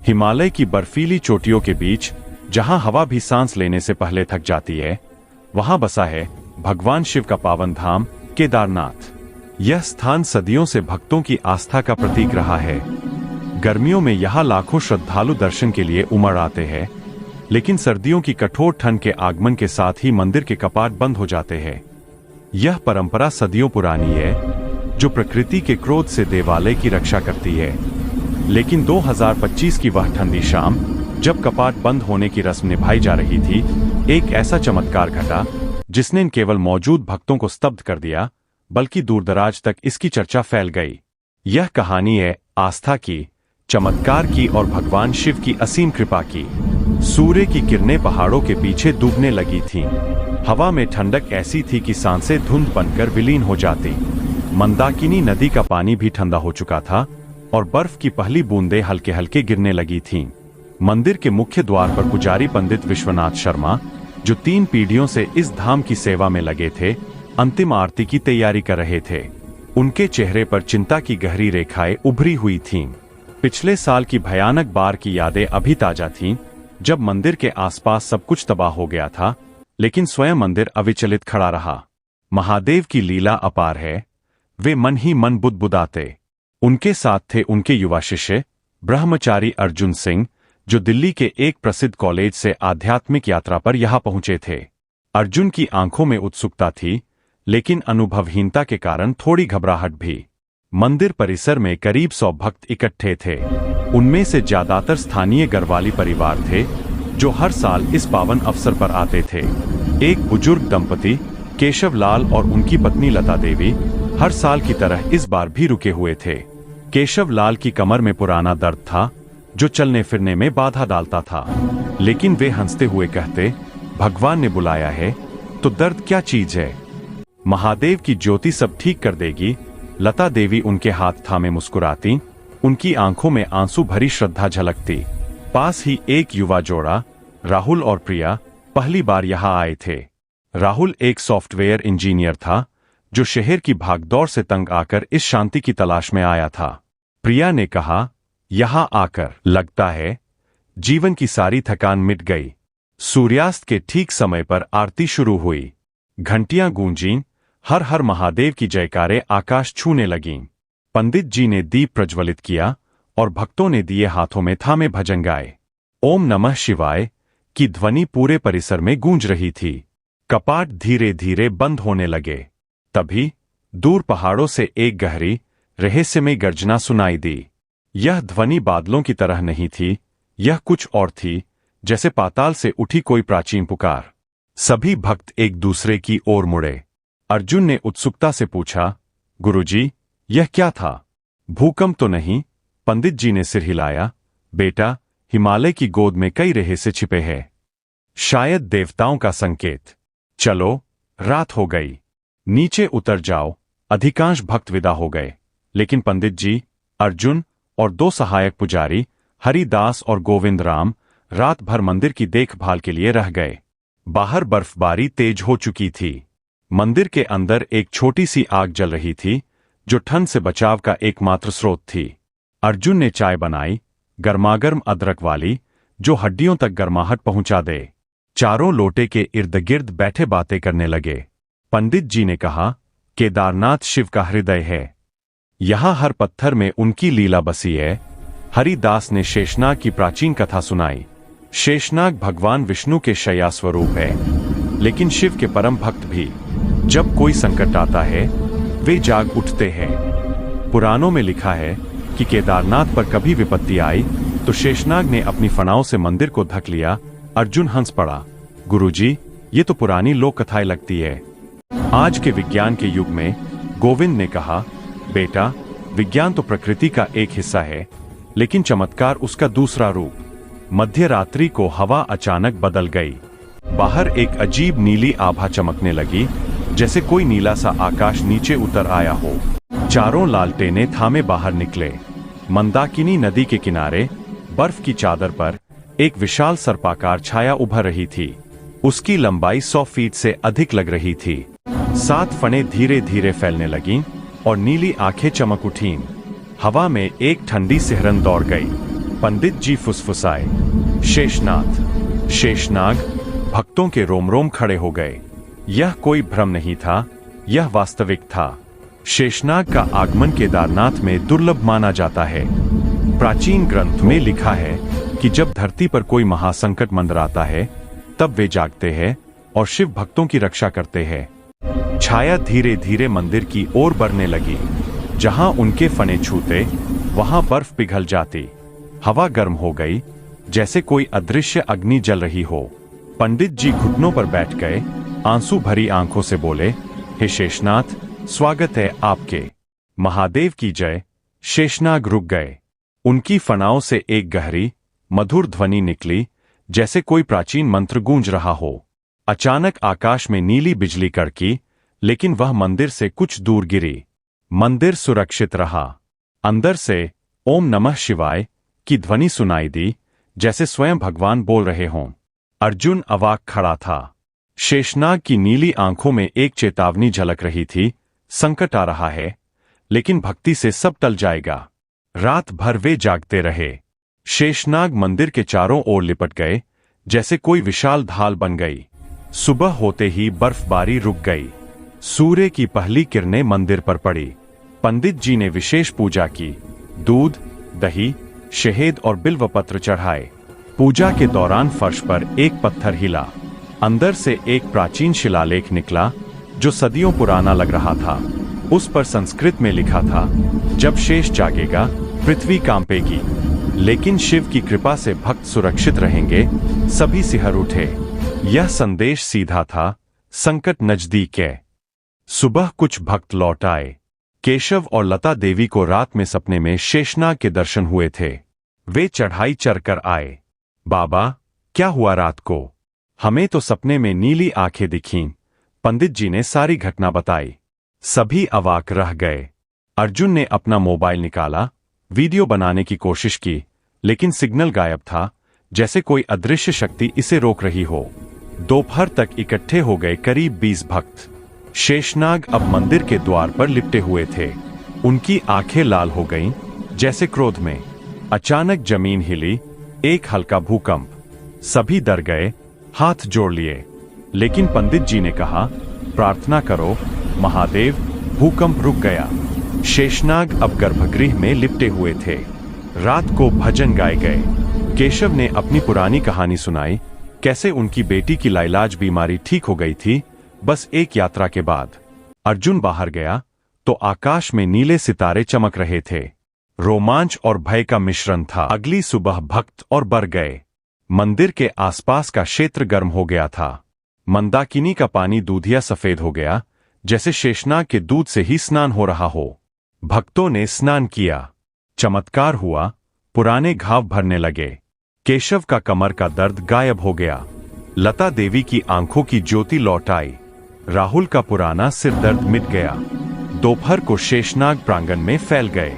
हिमालय की बर्फीली चोटियों के बीच, जहां हवा भी सांस लेने से पहले थक जाती है, वहां बसा है भगवान शिव का पावन धाम केदारनाथ। यह स्थान सदियों से भक्तों की आस्था का प्रतीक रहा है। गर्मियों में यहां लाखों श्रद्धालु दर्शन के लिए उमड़ आते हैं, लेकिन सर्दियों की कठोर ठंड के आगमन के साथ ही मंदिर के कपाट बंद हो जाते हैं। यह परंपरा सदियों पुरानी है, जो प्रकृति के क्रोध से देवालय की रक्षा करती है। लेकिन 2025 की वह ठंडी शाम, जब कपाट बंद होने की रस्म निभाई जा रही थी, एक ऐसा चमत्कार घटा जिसने न केवल मौजूद भक्तों को स्तब्ध कर दिया, बल्कि दूरदराज तक इसकी चर्चा फैल गई। यह कहानी है आस्था की, चमत्कार की और भगवान शिव की असीम कृपा की। सूर्य की किरणें पहाड़ों के पीछे डूबने लगी थीं। हवा में ठंडक ऐसी थी कि सांसें धुंध बनकर विलीन हो जाती। मंदाकिनी नदी का पानी भी ठंडा हो चुका था और बर्फ की पहली बूंदें हल्के हल्के गिरने लगी थीं। मंदिर के मुख्य द्वार पर पुजारी पंडित विश्वनाथ शर्मा, जो 3 पीढ़ियों से इस धाम की सेवा में लगे थे, अंतिम आरती की तैयारी कर रहे थे। उनके चेहरे पर चिंता की गहरी रेखाएं उभरी हुई थीं। पिछले साल की भयानक बाढ़ की यादें अभी ताजा थीं, जब मंदिर के आसपास सब कुछ तबाह हो गया था, लेकिन स्वयं मंदिर अविचलित खड़ा रहा। महादेव की लीला अपार है, वे मन ही मन बुदबुदाते। उनके साथ थे उनके युवा शिष्य ब्रह्मचारी अर्जुन सिंह, जो दिल्ली के एक प्रसिद्ध कॉलेज से आध्यात्मिक यात्रा पर यहां पहुंचे थे। अर्जुन की आंखों में उत्सुकता थी, लेकिन अनुभवहीनता के कारण थोड़ी घबराहट भी। मंदिर परिसर में करीब 100 भक्त इकट्ठे थे। उनमें से ज्यादातर स्थानीय गढ़वाली परिवार थे, जो हर साल इस पावन अवसर पर आते थे। एक बुजुर्ग दंपति केशव लाल और उनकी पत्नी लता देवी हर साल की तरह इस बार भी रुके हुए थे। केशव लाल की कमर में पुराना दर्द था, जो चलने फिरने में बाधा डालता था, लेकिन वे हंसते हुए कहते, भगवान ने बुलाया है तो दर्द क्या चीज है, महादेव की ज्योति सब ठीक कर देगी। लता देवी उनके हाथ थामे मुस्कुराती, उनकी आंखों में आंसू भरी श्रद्धा झलकती। पास ही एक युवा जोड़ा, राहुल और प्रिया, पहली बार यहां आए थे। राहुल एक सॉफ्टवेयर इंजीनियर था, जो शहर की भागदौड़ से तंग आकर इस शांति की तलाश में आया था। प्रिया ने कहा, यहां आकर लगता है जीवन की सारी थकान मिट गई। सूर्यास्त के ठीक समय पर आरती शुरू हुई। घंटियां गूंजीं, हर हर महादेव की जयकारें आकाश छूने लगीं। पंडित जी ने दीप प्रज्वलित किया और भक्तों ने दिए हाथों में थामे भजन गाए। ओम नमः शिवाय की ध्वनि पूरे परिसर में गूंज रही थी। कपाट धीरे धीरे बंद होने लगे। तभी दूर पहाड़ों से एक गहरी, रहस्यमय गर्जना सुनाई दी। यह ध्वनि बादलों की तरह नहीं थी, यह कुछ और थी, जैसे पाताल से उठी कोई प्राचीन पुकार। सभी भक्त एक दूसरे की ओर मुड़े। अर्जुन ने उत्सुकता से पूछा, गुरुजी, यह क्या था? भूकंप तो नहीं? पंडित जी ने सिर हिलाया, बेटा, हिमालय की गोद में कई रहस्य छिपे हैं, शायद देवताओं का संकेत। चलो, रात हो गई, नीचे उतर जाओ। अधिकांश भक्त विदा हो गए, लेकिन पंडित जी, अर्जुन और 2 सहायक पुजारी हरिदास और गोविंद राम रात भर मंदिर की देखभाल के लिए रह गए। बाहर बर्फबारी तेज हो चुकी थी। मंदिर के अंदर एक छोटी सी आग जल रही थी, जो ठंड से बचाव का एकमात्र स्रोत थी। अर्जुन ने चाय बनाई, गर्मागर्म अदरक वाली, जो हड्डियों तक गर्माहट पहुंचा दे। चारों लोटे के इर्द गिर्द बैठे बातें करने लगे। पंडित जी ने कहा, केदारनाथ शिव का हृदय है, यहां हर पत्थर में उनकी लीला बसी है। हरिदास ने शेषनाग की प्राचीन कथा सुनाई। शेषनाग भगवान विष्णु के शय्या स्वरूप है, लेकिन शिव के परम भक्त भी। जब कोई संकट आता है, वे जाग उठते हैं। पुराणों में लिखा है कि केदारनाथ पर कभी विपत्ति आई तो शेषनाग ने अपनी फनाओं से मंदिर को ढक लिया। अर्जुन हंस पड़ा, गुरुजी, ये तो पुरानी लोक कथाएं लगती है। आज के विज्ञान के युग में, गोविंद ने कहा, बेटा, विज्ञान तो प्रकृति का एक हिस्सा है, लेकिन चमत्कार उसका दूसरा रूप। मध्य रात्रि को हवा अचानक बदल गई। बाहर एक अजीब नीली आभा चमकने लगी, जैसे कोई नीला सा आकाश नीचे उतर आया हो। चारों लालटेनें थामे बाहर निकले। मंदाकिनी नदी के किनारे बर्फ की चादर पर एक विशाल सर्पाकार छाया उभर रही थी। उसकी लंबाई 100 फीट से अधिक लग रही थी। 7 फनें धीरे धीरे फैलने लगीं और नीली आंखें चमक उठीं। हवा में एक ठंडी सिहरन दौड़ गई। पंडित जी फुसफुसाए, शेषनाथ। शेषनाग। भक्तों के रोम रोम खड़े हो गए। यह कोई भ्रम नहीं था, यह वास्तविक था। शेषनाग का आगमन केदारनाथ में दुर्लभ माना जाता है। प्राचीन ग्रंथ में लिखा है कि जब धरती पर कोई महासंकट मंडराता है तब वे जागते हैं और शिव भक्तों की रक्षा करते हैं। छाया धीरे धीरे मंदिर की ओर बढ़ने लगी। जहां उनके फने छूते वहां बर्फ पिघल जाती। हवा गर्म हो गई, जैसे कोई अदृश्य अग्नि जल रही हो। पंडित जी घुटनों पर बैठ गए, आंसू भरी आंखों से बोले, हे शेषनाथ, स्वागत है आपके। महादेव की जय। शेषनाग रुक गए। उनकी फनाओं से एक गहरी मधुर ध्वनि निकली, जैसे कोई प्राचीन मंत्र गूंज रहा हो। अचानक आकाश में नीली बिजली कड़की, लेकिन वह मंदिर से कुछ दूर गिरी। मंदिर सुरक्षित रहा। अंदर से ओम नमः शिवाय की ध्वनि सुनाई दी, जैसे स्वयं भगवान बोल रहे हों। अर्जुन अवाक खड़ा था। शेषनाग की नीली आंखों में एक चेतावनी झलक रही थी, संकट आ रहा है, लेकिन भक्ति से सब टल जाएगा। रात भर वे जागते रहे। शेषनाग मंदिर के चारों ओर लिपट गए, जैसे कोई विशाल ढाल बन गई। सुबह होते ही बर्फबारी रुक गई। सूर्य की पहली किरणें मंदिर पर पड़ी। पंडित जी ने विशेष पूजा की। दूध, दही, शहद और बिल्वपत्र चढ़ाए। पूजा के दौरान फर्श पर एक पत्थर हिला। अंदर से एक प्राचीन शिलालेख निकला, जो सदियों पुराना लग रहा था। उस पर संस्कृत में लिखा था, जब शेष जागेगा पृथ्वी कांपेगी, लेकिन शिव की कृपा से भक्त सुरक्षित रहेंगे। सभी सिहर उठे। यह संदेश सीधा था, संकट नजदीक है। सुबह कुछ भक्त लौट आए। केशव और लता देवी को रात में सपने में शेषनाग के दर्शन हुए थे। वे चढ़ाई चढ़कर आए। बाबा, क्या हुआ रात को? हमें तो सपने में नीली आंखें दिखीं। पंडित जी ने सारी घटना बताई। सभी अवाक रह गए। अर्जुन ने अपना मोबाइल निकाला, वीडियो बनाने की कोशिश की, लेकिन सिग्नल गायब था, जैसे कोई अदृश्य शक्ति इसे रोक रही हो। दोपहर तक इकट्ठे हो गए करीब 20 भक्त। शेषनाग अब मंदिर के द्वार पर लिपटे हुए थे। उनकी आंखें लाल हो गईं, जैसे क्रोध में। अचानक जमीन हिली, एक हल्का भूकंप। सभी डर गए, हाथ जोड़ लिए। लेकिन पंडित जी ने कहा, प्रार्थना करो महादेव। भूकंप रुक गया। शेषनाग अब गर्भगृह में लिपटे हुए थे। रात को भजन गाए गए। केशव ने अपनी पुरानी कहानी सुनाई, कैसे उनकी बेटी की लाइलाज बीमारी ठीक हो गई थी, बस एक यात्रा के बाद। अर्जुन बाहर गया तो आकाश में नीले सितारे चमक रहे थे। रोमांच और भय का मिश्रण था। अगली सुबह भक्त और बढ़ गए। मंदिर के आसपास का क्षेत्र गर्म हो गया था। मंदाकिनी का पानी दूधिया सफेद हो गया, जैसे शेषनाग के दूध से ही स्नान हो रहा हो। भक्तों ने स्नान किया। चमत्कार हुआ, पुराने घाव भरने लगे। केशव का कमर का दर्द गायब हो गया। लता देवी की आंखों की ज्योति लौट आई। राहुल का पुराना सिर दर्द मिट गया। दोपहर को शेषनाग प्रांगण में फैल गए।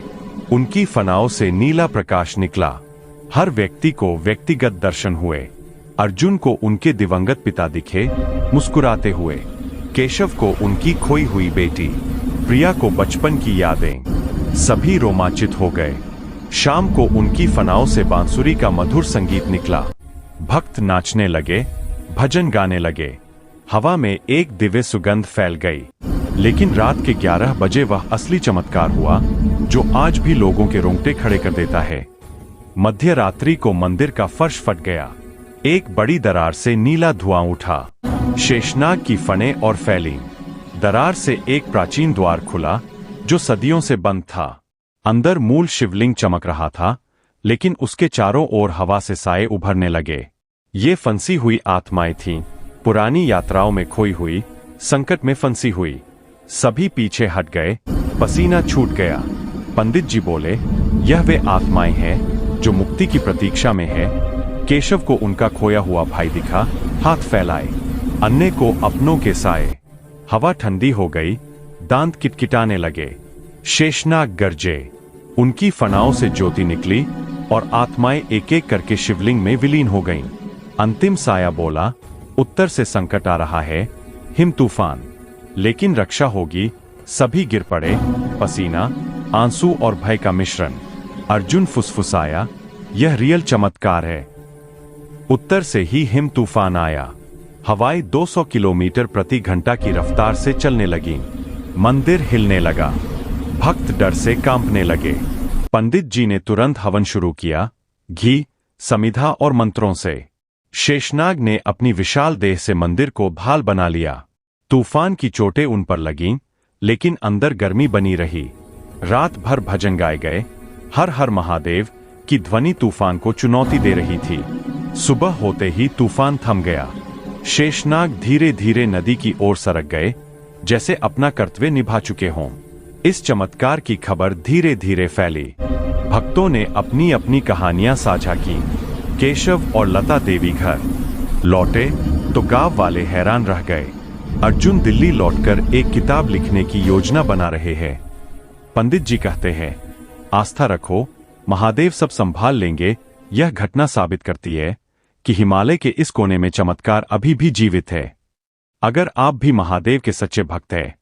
उनकी फनाओं से नीला प्रकाश निकला। हर व्यक्ति को व्यक्तिगत दर्शन हुए। अर्जुन को उनके दिवंगत पिता दिखे, मुस्कुराते हुए। केशव को उनकी खोई हुई बेटी, प्रिया को बचपन की यादें। सभी रोमांचित हो गए। शाम को उनकी फनाओं से बांसुरी का मधुर संगीत निकला। भक्त नाचने लगे, भजन गाने लगे। हवा में एक दिव्य सुगंध फैल गई। लेकिन रात के 11 बजे वह असली चमत्कार हुआ, जो आज भी लोगों के रोंगटे खड़े कर देता है। मध्य रात्रि को मंदिर का फर्श फट गया। एक बड़ी दरार से नीला धुआं उठा। शेषनाग की फने और फैली। दरार से एक प्राचीन द्वार खुला, जो सदियों से बंद था। अंदर मूल शिवलिंग चमक रहा था, लेकिन उसके चारों ओर हवा से साए उभरने लगे। ये फंसी हुई आत्माएं थीं, पुरानी यात्राओं में खोई हुई, संकट में फंसी हुई। सभी पीछे हट गए, पसीना छूट गया। पंडित जी बोले, यह वे आत्माएं हैं जो मुक्ति की प्रतीक्षा में है। केशव को उनका खोया हुआ भाई दिखा, हाथ फैलाए। अन्य को अपनों के साए। हवा ठंडी हो गई, दांत किटकिटाने लगे। शेषनाग गरजे। उनकी फनाओं से ज्योति निकली और आत्माएं एक एक करके शिवलिंग में विलीन हो गईं। अंतिम साया बोला, उत्तर से संकट आ रहा है, हिम तूफान, लेकिन रक्षा होगी। सभी गिर पड़े, पसीना, आंसू और भय का मिश्रण। अर्जुन फुसफुसाया, यह रियल चमत्कार है। उत्तर से ही हिम तूफान आया। हवाएं 200 किलोमीटर प्रति घंटा की रफ्तार से चलने लगीं। मंदिर हिलने लगा। भक्त डर से कांपने लगे। पंडित जी ने तुरंत हवन शुरू किया, घी, समिधा और मंत्रों से। शेषनाग ने अपनी विशाल देह से मंदिर को भाल बना लिया। तूफान की चोटें उन पर लगीं, लेकिन अंदर गर्मी बनी रही। रात भर भजन गाए गए। हर हर महादेव की ध्वनि तूफान को चुनौती दे रही थी। सुबह होते ही तूफान थम गया। शेषनाग धीरे धीरे नदी की ओर सरक गए, जैसे अपना कर्तव्य निभा चुके हों। इस चमत्कार की खबर धीरे धीरे फैली। भक्तों ने अपनी अपनी कहानियां साझा की। केशव और लता देवी घर लौटे तो गांव वाले हैरान रह गए। अर्जुन दिल्ली लौटकर एक किताब लिखने की योजना बना रहे हैं। पंडित जी कहते हैं, आस्था रखो, महादेव सब संभाल लेंगे। यह घटना साबित करती है कि हिमालय के इस कोने में चमत्कार अभी भी जीवित है। अगर आप भी महादेव के सच्चे भक्त हैं,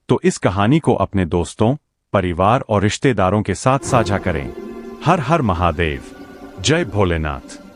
तो इस कहानी को अपने दोस्तों, परिवार और रिश्तेदारों के साथ साझा करें। हर हर महादेव, जय भोलेनाथ।